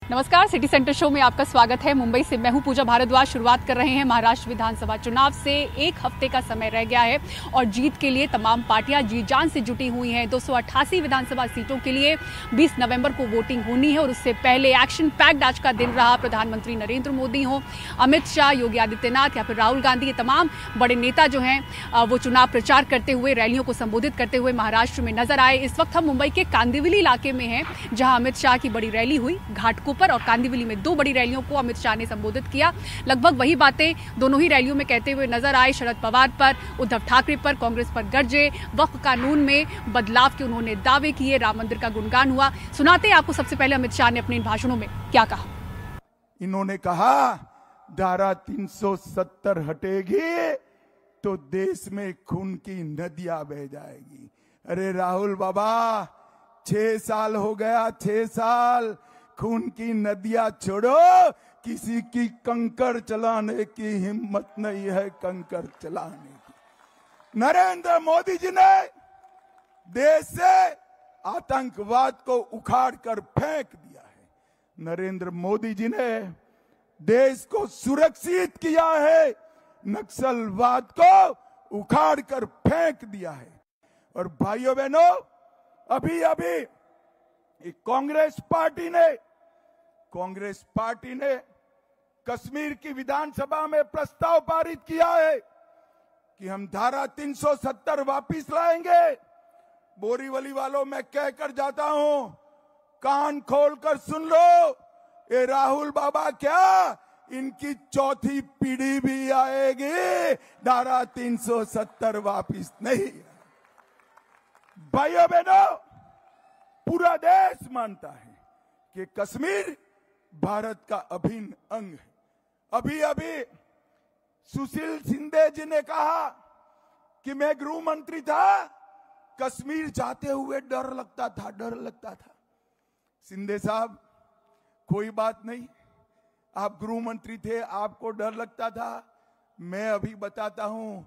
नमस्कार, city centre show में आपका स्वागत है। मुंबई से मैं हूं पूजा भारद्वाज। शुरुआत कर रहे हैं महाराष्ट्र विधानसभा चुनाव से। एक हफ्ते का समय रह गया है और जीत के लिए तमाम पार्टियां जी जान से जुटी हुई हैं। 288 विधानसभा सीटों के लिए 20 नवंबर को वोटिंग होनी है और उससे पहले एक्शन पैक्ड आज का दिन रहा। प्रधानमंत्री नरेंद्र मोदी हो, अमित शाह, योगी आदित्यनाथ या फिर राहुल गांधी, ये तमाम बड़े नेता जो हैं वो चुनाव प्रचार करते हुए, रैलियों को संबोधित करते हुए महाराष्ट्र में नजर आए। इस वक्त हम मुंबई के कांदिवली इलाके में हैं, जहां अमित शाह की बड़ी रैली हुई। घाटकोपर और कांदिवली में 2 बड़ी रैलियों को अमित शाह ने संबोधित किया। लगभग वही बातें दोनों ही रैलियों में कहते हुए नजर आए। शरद पवार पर, उद्धव ठाकरे पर, कांग्रेस पर गरजे। वक्फ कानून में बदलाव के उन्होंने दावे किए। राम मंदिर का गुणगान हुआ। सुनाते हैं आपको सबसे पहले अमित शाह ने अपने इन भाषणों में क्या कहा। इन्होंने कहा धारा 370 हटेगी तो देश में खून की नदियां बह जाएगी। अरे राहुल बाबा, 6 साल हो गया, 6 साल। खून की नदियां छोड़ो, किसी की कंकर चलाने की हिम्मत नहीं है, कंकर चलाने की। नरेंद्र मोदी जी ने देश से आतंकवाद को उखाड़ कर फेंक दिया है। नरेंद्र मोदी जी ने देश को सुरक्षित किया है, नक्सलवाद को उखाड़ कर फेंक दिया है। और भाइयों बहनों, अभी अभी कांग्रेस पार्टी ने कश्मीर की विधानसभा में प्रस्ताव पारित किया है कि हम धारा 370 वापिस लाएंगे। बोरीवली वालों, मैं कहकर जाता हूं, कान खोलकर सुन लो। ये राहुल बाबा क्या, इनकी चौथी पीढ़ी भी आएगी, धारा 370 वापिस नहीं। भाइयों बहनों, पूरा देश मानता है कि कश्मीर भारत का अभिन्न अंग है। अभी अभी सुशील शिंदे जी ने कहा कि मैं गृह मंत्री था, कश्मीर जाते हुए डर लगता था। शिंदे साहब, कोई बात नहीं, आप गृह मंत्री थे, आपको डर लगता था। मैं अभी बताता हूं,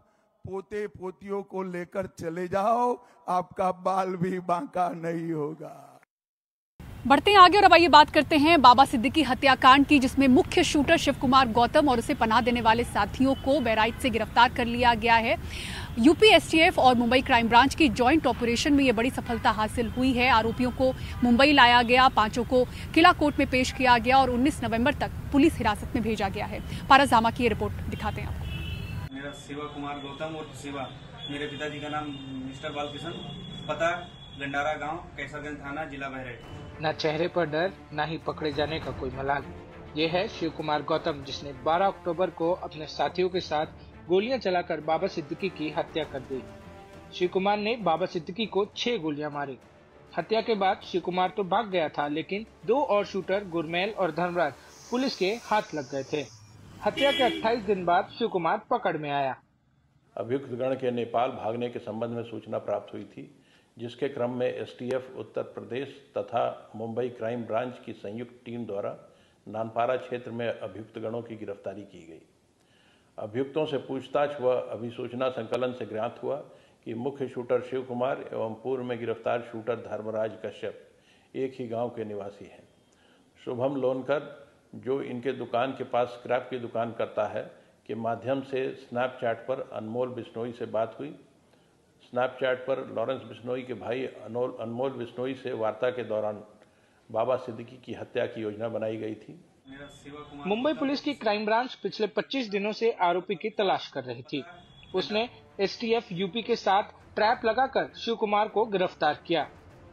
पोते पोतियों को लेकर चले जाओ, आपका बाल भी बांका नहीं होगा। बढ़ते हैं आगे और अब आइए बात करते हैं बाबा सिद्दीकी हत्याकांड की, जिसमें मुख्य शूटर शिव कुमार गौतम और उसे पनाह देने वाले साथियों को बहराइच से गिरफ्तार कर लिया गया है। यूपी एसटीएफ और मुंबई क्राइम ब्रांच की जॉइंट ऑपरेशन में यह बड़ी सफलता हासिल हुई है। आरोपियों को मुंबई लाया गया, 5 को किला कोर्ट में पेश किया गया और 19 नवंबर तक पुलिस हिरासत में भेजा गया है। पारस धामा की ये रिपोर्ट दिखाते हैं आपको। मेरा शिव कुमार गौतम और शिवा, मेरे पिताजी का नाम मिस्टर बालकिशन, पता गंडारा गांव, कैसरगंज थाना, जिला बहराइच। न चेहरे पर डर, न ही पकड़े जाने का कोई मलाल। ये है शिव कुमार गौतम, जिसने 12 अक्टूबर को अपने साथियों के साथ गोलियां चलाकर बाबा सिद्दीकी की हत्या कर दी। शिव कुमार ने बाबा सिद्दीकी को 6 गोलियां मारी। हत्या के बाद शिव कुमार तो भाग गया था, लेकिन 2 और शूटर गुरमेल और धर्मराज पुलिस के हाथ लग गए थे। हत्या के 28 दिन बाद शिव कुमार पकड़ में आया। अभियुक्त गण के नेपाल भागने के संबंध में सूचना प्राप्त हुई थी, जिसके क्रम में एसटीएफ उत्तर प्रदेश तथा मुंबई क्राइम ब्रांच की संयुक्त टीम द्वारा नानपारा क्षेत्र में अभियुक्त गणों की गिरफ्तारी की गई। अभियुक्तों से पूछताछ व अभिसूचना संकलन से ज्ञात हुआ कि मुख्य शूटर शिव कुमार एवं पूर्व में गिरफ्तार शूटर धर्मराज कश्यप एक ही गांव के निवासी हैं। शुभम लोनकर, जो इनके दुकान के पास स्क्रैप की दुकान करता है, के माध्यम से स्नैपचैट पर अनमोल बिश्नोई से बात हुई। स्नैपचैट पर लॉरेंस बिश्नोई के भाई अनमोल बिश्नोई से वार्ता के दौरान बाबा सिद्दीकी की हत्या की योजना बनाई गई थी। मुंबई पुलिस की क्राइम ब्रांच पिछले 25 दिनों से आरोपी की तलाश कर रही थी। उसने एसटीएफ यूपी के साथ ट्रैप लगाकर शिव कुमार को गिरफ्तार किया।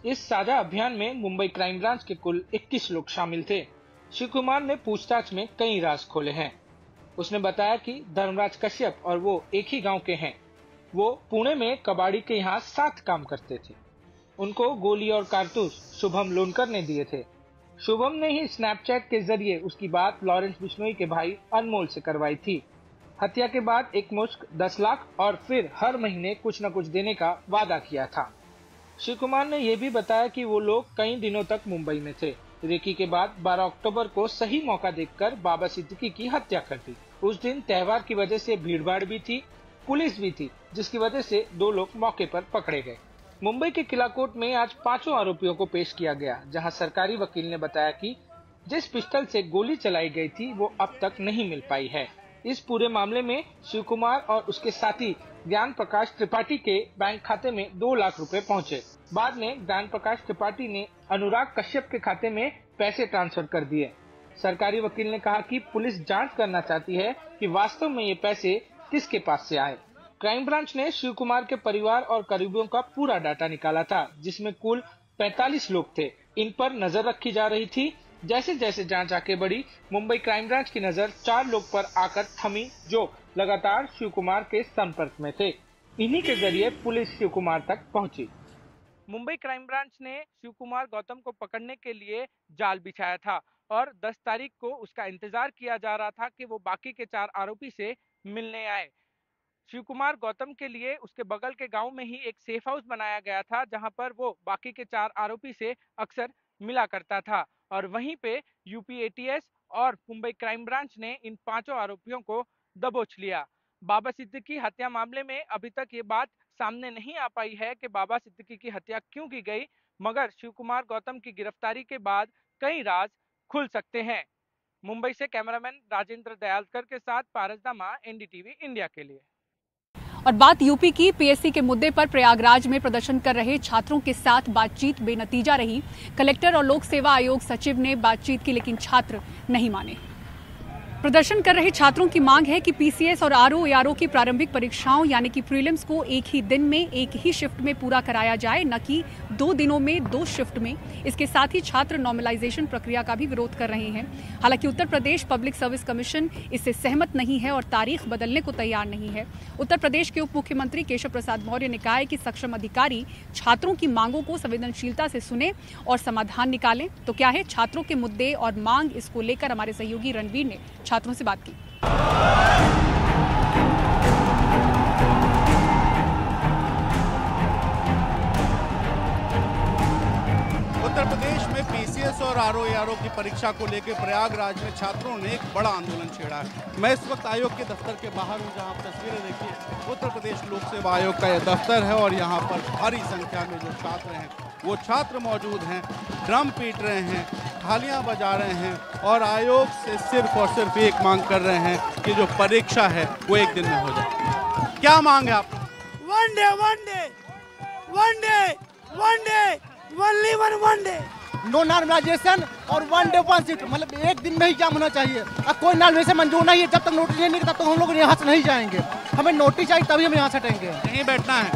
इस साझा अभियान में मुंबई क्राइम ब्रांच के कुल 21 लोग शामिल थे। शिव कुमार ने पूछताछ में कई राज खोले हैं। उसने बताया कि धर्मराज कश्यप और वो एक ही गांव के हैं। वो पुणे में कबाड़ी के यहाँ साथ काम करते थे। उनको गोली और कारतूस शुभम लोनकर ने दिए थे। शुभम ने ही स्नैपचैट के जरिए उसकी बात लॉरेंस बिश्नोई के भाई अनमोल से करवाई थी। हत्या के बाद एक मुश्त 10 लाख और फिर हर महीने कुछ न कुछ देने का वादा किया था। शिव कुमार ने यह भी बताया कि वो लोग कई दिनों तक मुंबई में थे। रेकी के बाद 12 अक्टूबर को सही मौका देखकर बाबा सिद्दीकी की हत्या कर दी। उस दिन त्योहार की वजह से भीड़भाड़ भी थी, पुलिस भी थी, जिसकी वजह से 2 लोग मौके पर पकड़े गए। मुंबई के किला कोर्ट में आज 5 आरोपियों को पेश किया गया, जहां सरकारी वकील ने बताया कि जिस पिस्टल से गोली चलाई गई थी वो अब तक नहीं मिल पाई है। इस पूरे मामले में शिव कुमार और उसके साथी ज्ञान प्रकाश त्रिपाठी के बैंक खाते में 2 लाख रुपए पहुंचे। बाद में ज्ञान प्रकाश त्रिपाठी ने अनुराग कश्यप के खाते में पैसे ट्रांसफर कर दिए। सरकारी वकील ने कहा कि पुलिस जांच करना चाहती है कि वास्तव में ये पैसे किसके पास से आए। क्राइम ब्रांच ने शिव कुमार के परिवार और करीबियों का पूरा डाटा निकाला था, जिसमें कुल 45 लोग थे। इन पर नजर रखी जा रही थी। जैसे जैसे जांच आगे बढ़ी, मुंबई क्राइम ब्रांच की नजर 4 लोग पर आकर थमी, जो लगातार शिव कुमार के संपर्क में थे। इन्हीं के जरिए पुलिस शिव कुमार तक पहुंची। मुंबई क्राइम ब्रांच ने शिव कुमार गौतम को पकड़ने के लिए जाल बिछाया था और 10 तारीख को उसका इंतजार किया जा रहा था कि वो बाकी के 4 आरोपी से मिलने आए। शिव कुमार गौतम के लिए उसके बगल के गांव में ही एक सेफ हाउस बनाया गया था, जहां पर वो बाकी के 4 आरोपी से अक्सर मिला करता था और वहीं पे यूपी एटीएस और मुंबई क्राइम ब्रांच ने इन 5 आरोपियों को दबोच लिया। बाबा सिद्दीकी हत्या मामले में अभी तक ये बात सामने नहीं आ पाई है कि बाबा सिद्दीकी की हत्या क्यों की गई, मगर शिव कुमार गौतम की गिरफ्तारी के बाद कई राज खुल सकते हैं। मुंबई से कैमरामैन राजेंद्र दयालकर के साथ पारस दामा, एनडीटीवी इंडिया के लिए। और बात यूपी की पीएससी के मुद्दे पर प्रयागराज में प्रदर्शन कर रहे छात्रों के साथ बातचीत बेनतीजा रही। कलेक्टर और लोक सेवा आयोग सचिव ने बातचीत की, लेकिन छात्र नहीं माने। प्रदर्शन कर रहे छात्रों की मांग है कि पीसीएस और आरओ की प्रारंभिक परीक्षाओं यानी कि प्रीलिम्स को एक ही दिन में एक ही शिफ्ट में पूरा कराया जाए, न कि 2 दिनों में 2 शिफ्ट में। इसके साथ ही छात्र नॉर्मलाइजेशन प्रक्रिया का भी विरोध कर रहे हैं। हालांकि Uttar Pradesh public service commission इससे सहमत नहीं है और तारीख बदलने को तैयार नहीं है। उत्तर प्रदेश के उप मुख्यमंत्री केशव प्रसाद मौर्य ने कहा है कि सक्षम अधिकारी छात्रों की मांगों को संवेदनशीलता से सुने और समाधान निकालें। तो क्या है छात्रों के मुद्दे और मांग, इसको लेकर हमारे सहयोगी रणवीर ने छात्रों से बात की। उत्तर प्रदेश में पीसीएस और आरओ की परीक्षा को लेकर प्रयागराज में छात्रों ने एक बड़ा आंदोलन छेड़ा है। मैं इस वक्त आयोग के दफ्तर के बाहर हूं, जहां आप तस्वीरें देखिए। उत्तर प्रदेश लोक सेवा आयोग का यह दफ्तर है और यहां पर भारी संख्या में जो छात्र हैं वो छात्र मौजूद हैं, ड्रम पीट रहे हैं, थालियां बजा रहे हैं और आयोग से सिर्फ और सिर्फ एक मांग कर रहे हैं कि जो परीक्षा है वो एक दिन में हो जाए। क्या मांग है आप? वन डे नो नॉर्मलाइजेशन और 1 डे 1 शिफ्ट, मतलब एक दिन में ही एग्जाम होना चाहिए। अब कोई नॉर्मलाइजेशन मंजूर नहीं है, जब तक नोटिस नहीं निकलता तो हम लोग यहाँ से नहीं जाएंगे। हमें नोटिस चाहिए तभी हम यहाँ से हटेंगे। यहीं बैठना है?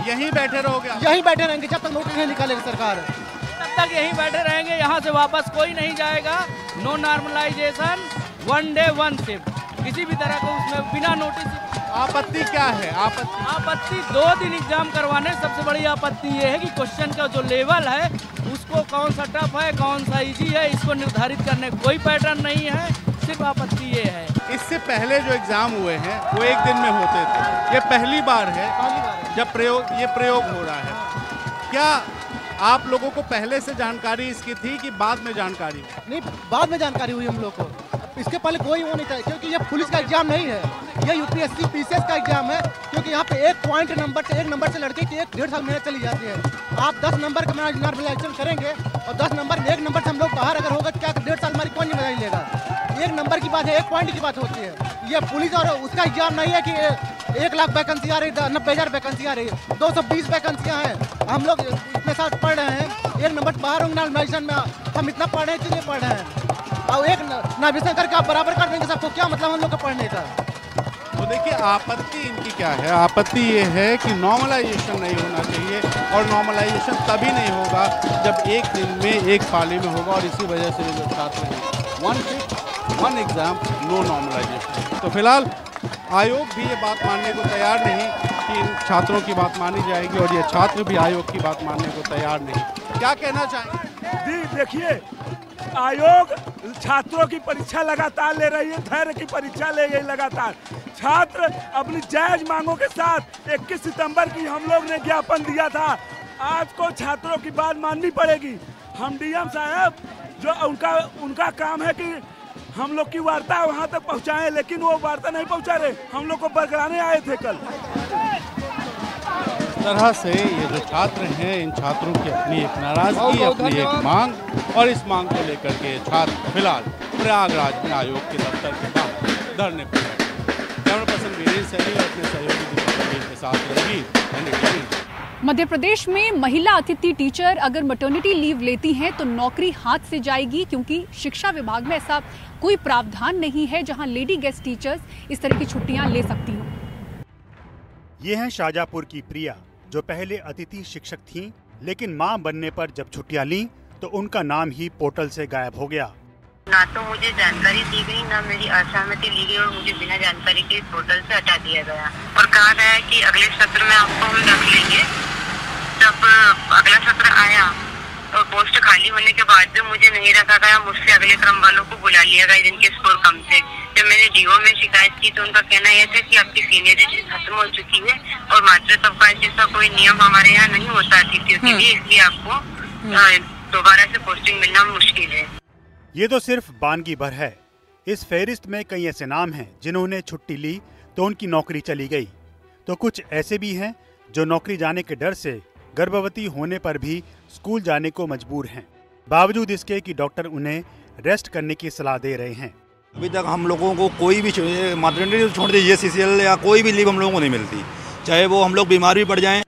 यहीं बैठे रहोगे? यहीं बैठे रहेंगे जब तक नोटिस नहीं निकालेगी सरकार, तब तक यहीं बैठे रहेंगे। यहाँ से वापस कोई नहीं जाएगा। नो नॉर्मलाइजेशन, 1 डे 1 शिफ्ट, किसी भी तरह को उसमें बिना नोटिस। आपत्ति क्या है? आपत्ति 2 दिन एग्जाम करवाने। सबसे बड़ी आपत्ति ये है कि क्वेश्चन का जो लेवल है उसको कौन सा टफ है कौन सा इजी है, इसको निर्धारित करने कोई पैटर्न नहीं है। सिर्फ आपत्ति ये है। इससे पहले जो एग्जाम हुए हैं वो एक दिन में होते थे, ये पहली बार है जब प्रयोग हो रहा है। क्या आप लोगों को पहले से जानकारी इसकी थी कि बाद में जानकारी? नहीं, बाद में जानकारी हुई हम लोग को। इसके पहले कोई वो नहीं था, क्योंकि ये पुलिस का एग्जाम नहीं है, ये यूपीएससी पीसीएस का एग्जाम है। क्योंकि यहाँ पे एक नंबर से लड़के की 1.5 साल मेहनत चली जाती है। आप 10 नंबर का नॉर्मलाइजेशन करेंगे और 10 नंबर में 1 नंबर से हम लोग बाहर अगर होगा, क्या 1.5 साल हमारी कौन जिम्मेदारी लेगा? 1 नंबर की बात है, 1 पॉइंट की बात होती है। ये पुलिस और उसका एग्जाम नहीं है कि 1 लाख वैकेंसी आ रही, 90,000 वैकेंसी आ रही, 220 वैकेंसियाँ हैं। हम लोग इतने साथ पढ़ रहे हैं, 1 नंबर बाहर होंगे नॉर्मलाइजेशन में। हम इतना पढ़ रहे हैं कि नहीं पढ़ रहे हैं, और 1 नॉर्मलाइजेशन करके आप बराबर कर देंगे सबको, क्या मतलब हम लोग को पढ़ने का? तो देखिए आपत्ति इनकी क्या है। आपत्ति ये है कि नॉर्मलाइजेशन नहीं होना चाहिए और नॉर्मलाइजेशन तभी नहीं होगा जब एक दिन में एक पाली में होगा। और इसी वजह से जो छात्र हैं 1 शिफ्ट 1 एग्जाम, नो नॉर्मलाइजेशन। तो फिलहाल आयोग भी ये बात मानने को तैयार नहीं कि इन छात्रों की बात मानी जाएगी और ये छात्र भी आयोग की बात मानने को तैयार नहीं। क्या कहना चाहेंगे? देखिए, आयोग छात्रों की परीक्षा लगातार ले रही है, धैर्य की परीक्षा ले गई लगातार। छात्र अपनी जायज मांगों के साथ 21 सितंबर की हम लोग ने ज्ञापन दिया था। आज को छात्रों की बात माननी पड़ेगी। हम डीएम साहब जो उनका काम है कि हम लोग की वार्ता वहां तक पहुंचाएं, लेकिन वो वार्ता नहीं पहुंचा रहे। हम लोग को बरकराने आए थे कल। तरह से ये जो छात्र हैं, इन छात्रों की अपनी एक नाराजगी, अपनी एक मांग, और इस मांग को लेकर के छात्र फिलहाल प्रयागराज में आयोग के दफ्तर के बाहर धरने पर बैठे। कैमरा पर्सन वीरेंद्र सैनी और अपने सहयोगी दीपक पटेल के साथ रही NDTV। मध्य प्रदेश में महिला अतिथि टीचर अगर मैटरनिटी लीव लेती हैं तो नौकरी हाथ से जाएगी, क्योंकि शिक्षा विभाग में ऐसा कोई प्रावधान नहीं है जहां लेडी गेस्ट टीचर्स इस तरह की छुट्टियां ले सकती हों। ये हैं शाहजहांपुर की प्रिया, जो पहले अतिथि शिक्षक थीं, लेकिन मां बनने पर जब छुट्टियां लीं तो उनका नाम ही पोर्टल से गायब हो गया। ना तो मुझे जानकारी दी गई, ना मेरी असहमति ली गई, और मुझे बिना जानकारी के पोर्टल से हटा दिया गया और कहा गया कि अगले सत्र में आपको हम रख लेंगे। जब अगला सत्र आया और पोस्ट खाली होने के बाद भी मुझे नहीं रखा गया, मुझसे अगले क्रम वालों को बुला लिया गया जिनके स्कोर कम थे। जब मैंने DO में शिकायत की तो उनका कहना यह था कि आपकी सीनियरिटी खत्म हो चुकी है और मातृत्व का जैसा कोई नियम हमारे यहाँ नहीं होता अतिथियों के लिए, इसलिए आपको दोबारा से पोस्टिंग मिलना मुश्किल है। ये तो सिर्फ बानगी भर है। इस फहरिस्त में कई ऐसे नाम हैं जिन्होंने छुट्टी ली तो उनकी नौकरी चली गई, तो कुछ ऐसे भी हैं जो नौकरी जाने के डर से गर्भवती होने पर भी स्कूल जाने को मजबूर हैं, बावजूद इसके कि डॉक्टर उन्हें रेस्ट करने की सलाह दे रहे हैं। अभी तक हम लोगों को कोई भी मैटरनिटी छोड़ दीजिए, CCL या कोई भी लीव हम लोगों को नहीं मिलती, चाहे वो हम लोग बीमार भी पड़ जाएं।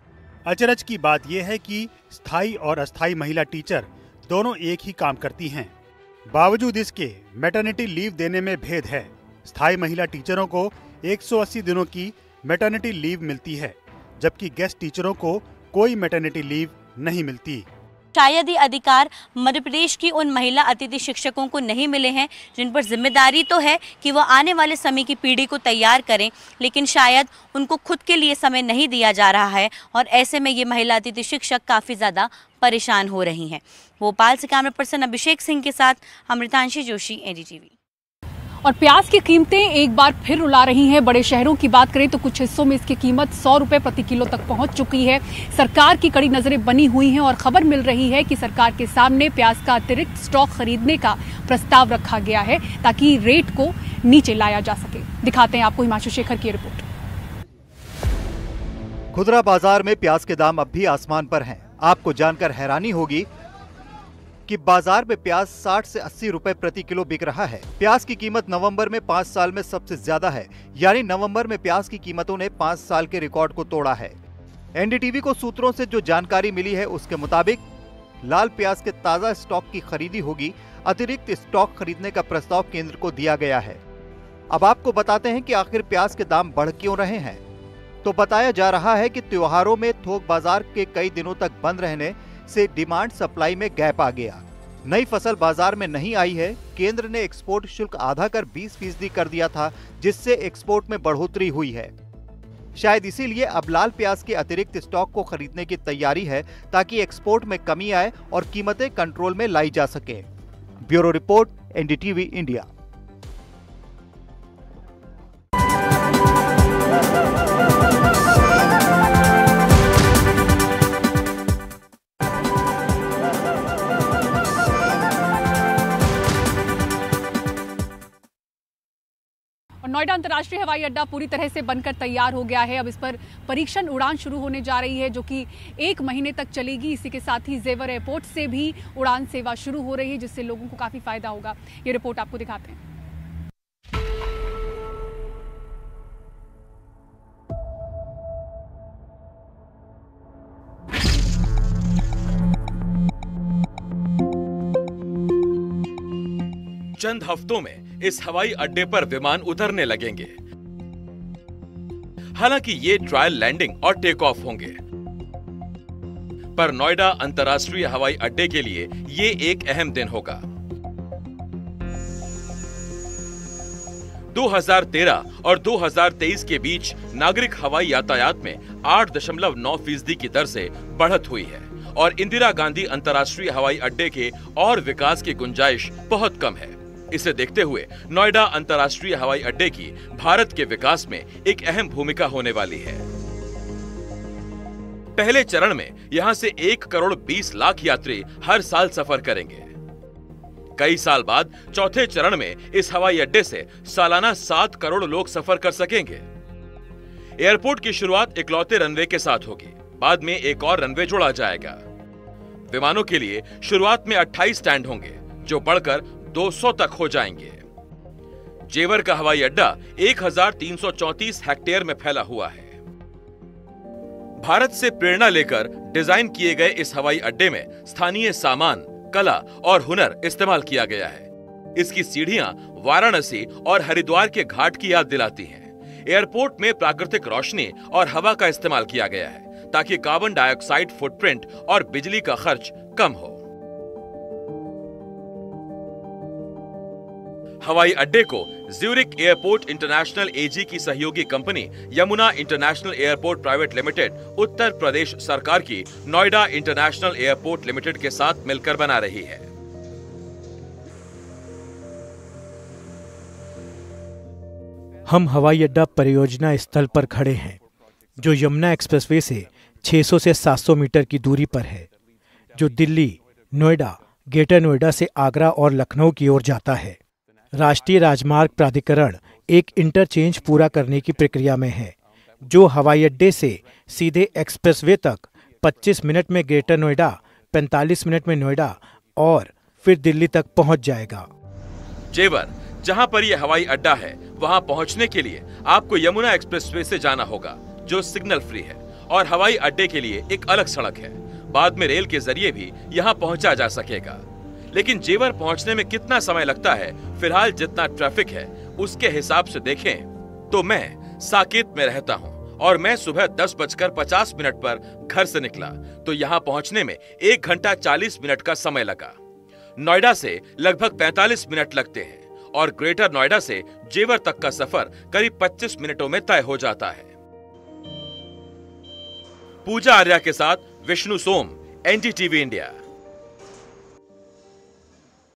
अचरज की बात यह है कि स्थायी और अस्थायी महिला टीचर दोनों एक ही काम करती हैं। बावजूद इसके मैटरनिटी लीव देने में भेद है। स्थायी महिला टीचरों को 180 दिनों की मैटरनिटी लीव मिलती है, जबकि गेस्ट टीचरों को कोई मैटरनिटी लीव नहीं मिलती। शायद ये अधिकार मध्य प्रदेश की उन महिला अतिथि शिक्षकों को नहीं मिले हैं जिन पर जिम्मेदारी तो है कि वो आने वाले समय की पीढ़ी को तैयार करें, लेकिन शायद उनको खुद के लिए समय नहीं दिया जा रहा है और ऐसे में ये महिला अतिथि शिक्षक काफ़ी ज़्यादा परेशान हो रही हैं। भोपाल से कैमरा पर्सन अभिषेक सिंह के साथ अमृतांशी जोशी, NDTV। और प्याज की कीमतें एक बार फिर रुला रही हैं। बड़े शहरों की बात करें तो कुछ हिस्सों में इसकी कीमत 100 रुपए प्रति किलो तक पहुंच चुकी है। सरकार की कड़ी नजरें बनी हुई हैं और खबर मिल रही है कि सरकार के सामने प्याज का अतिरिक्त स्टॉक खरीदने का प्रस्ताव रखा गया है ताकि रेट को नीचे लाया जा सके। दिखाते हैं आपको हिमांशु शेखर की रिपोर्ट। खुदरा बाजार में प्याज के दाम अब भी आसमान पर हैं। आपको जानकर हैरानी होगी कि बाजार में प्याज 60 से 80 रुपए प्रति किलो बिक रहा है। प्याज की कीमत नवंबर में 5 साल में सबसे ज्यादा है, यानी नवंबर में प्याज की कीमतों ने 5 साल के रिकॉर्ड को तोड़ा है। NDTV को सूत्रों से जो जानकारी मिली है उसके मुताबिक लाल प्याज के ताजा स्टॉक की खरीदी होगी। अतिरिक्त स्टॉक खरीदने का प्रस्ताव केंद्र को दिया गया है। अब आपको बताते हैं कि आखिर प्याज के दाम बढ़ क्यों रहे हैं। तो बताया जा रहा है कि त्योहारों में थोक बाजार के कई दिनों तक बंद रहने से डिमांड सप्लाई में गैप आ गया। नई फसल बाजार में नहीं आई है। केंद्र ने एक्सपोर्ट शुल्क आधा कर 20% कर दिया था, जिससे एक्सपोर्ट में बढ़ोतरी हुई है। शायद इसीलिए अब लाल प्याज के अतिरिक्त स्टॉक को खरीदने की तैयारी है ताकि एक्सपोर्ट में कमी आए और कीमतें कंट्रोल में लाई जा सके। Bureau report, NDTV India. Noida अंतर्राष्ट्रीय हवाई अड्डा पूरी तरह से बनकर तैयार हो गया है। अब इस पर परीक्षण उड़ान शुरू होने जा रही है, जो कि 1 महीने तक चलेगी। इसी के साथ ही जेवर एयरपोर्ट से भी उड़ान सेवा शुरू हो रही है, जिससे लोगों को काफी फायदा होगा। ये रिपोर्ट आपको दिखाते हैं। चंद हफ्तों में इस हवाई अड्डे पर विमान उतरने लगेंगे। हालांकि ये ट्रायल लैंडिंग और टेक ऑफ होंगे, पर नोएडा अंतर्राष्ट्रीय हवाई अड्डे के लिए ये एक अहम दिन होगा। 2013 और 2023 के बीच नागरिक हवाई यातायात में 8.9% की दर से बढ़त हुई है और इंदिरा गांधी अंतर्राष्ट्रीय हवाई अड्डे के और विकास की गुंजाइश बहुत कम है। इसे देखते हुए नोएडा अंतर्राष्ट्रीय हवाई अड्डे की भारत के विकास में एक अहम भूमिका होने वाली है। पहले चरण में यहां से 1 करोड़ 20 लाख यात्री हर साल सफर करेंगे। कई साल बाद चौथे चरण में इस हवाई अड्डे से सालाना 7 करोड़ लोग सफर कर सकेंगे। एयरपोर्ट की शुरुआत इकलौते रनवे के साथ होगी। बाद में एक और रनवे जोड़ा जाएगा। विमानों के लिए शुरुआत में 28 स्टैंड होंगे, जो बढ़कर 200 तक हो जाएंगे। जेवर का हवाई अड्डा 1334 हेक्टेयर में फैला हुआ है। भारत से प्रेरणा लेकर डिजाइन किए गए इस हवाई अड्डे में स्थानीय सामान, कला और हुनर इस्तेमाल किया गया है। इसकी सीढ़ियां वाराणसी और हरिद्वार के घाट की याद दिलाती हैं। एयरपोर्ट में प्राकृतिक रोशनी और हवा का इस्तेमाल किया गया है ताकि कार्बन डाइऑक्साइड फुटप्रिंट और बिजली का खर्च कम हो। हवाई अड्डे को ज्यूरिक एयरपोर्ट इंटरनेशनल एजी की सहयोगी company Yamuna international airport private limited Uttar Pradesh सरकार की नोएडा इंटरनेशनल एयरपोर्ट लिमिटेड के साथ मिलकर बना रही है। हम हवाई अड्डा परियोजना स्थल पर खड़े हैं, जो यमुना एक्सप्रेसवे से 600 से 700 मीटर की दूरी पर है, जो दिल्ली, नोएडा, ग्रेटर नोएडा से आगरा और लखनऊ की ओर जाता है। राष्ट्रीय राजमार्ग प्राधिकरण एक इंटरचेंज पूरा करने की प्रक्रिया में है, जो हवाई अड्डे से सीधे एक्सप्रेसवे तक 25 मिनट में ग्रेटर नोएडा, 45 मिनट में नोएडा और फिर दिल्ली तक पहुंच जाएगा। जेवर, जहां पर यह हवाई अड्डा है, वहां पहुंचने के लिए आपको यमुना एक्सप्रेसवे से जाना होगा, जो सिग्नल फ्री है, और हवाई अड्डे के लिए एक अलग सड़क है। बाद में रेल के जरिए भी यहां पहुंचा जा सकेगा। लेकिन जेवर पहुंचने में कितना समय लगता है, फिलहाल जितना ट्रैफिक है उसके हिसाब से देखें तो मैं साकेत में रहता हूं और मैं सुबह 10:50 पर घर से निकला तो यहां पहुंचने में 1 घंटा 40 मिनट का समय लगा। नोएडा से लगभग 45 मिनट लगते हैं और ग्रेटर नोएडा से जेवर तक का सफर करीब 25 मिनटों में तय हो जाता है। पूजा आर्या के साथ विष्णु सोम, एनडीटीवी इंडिया।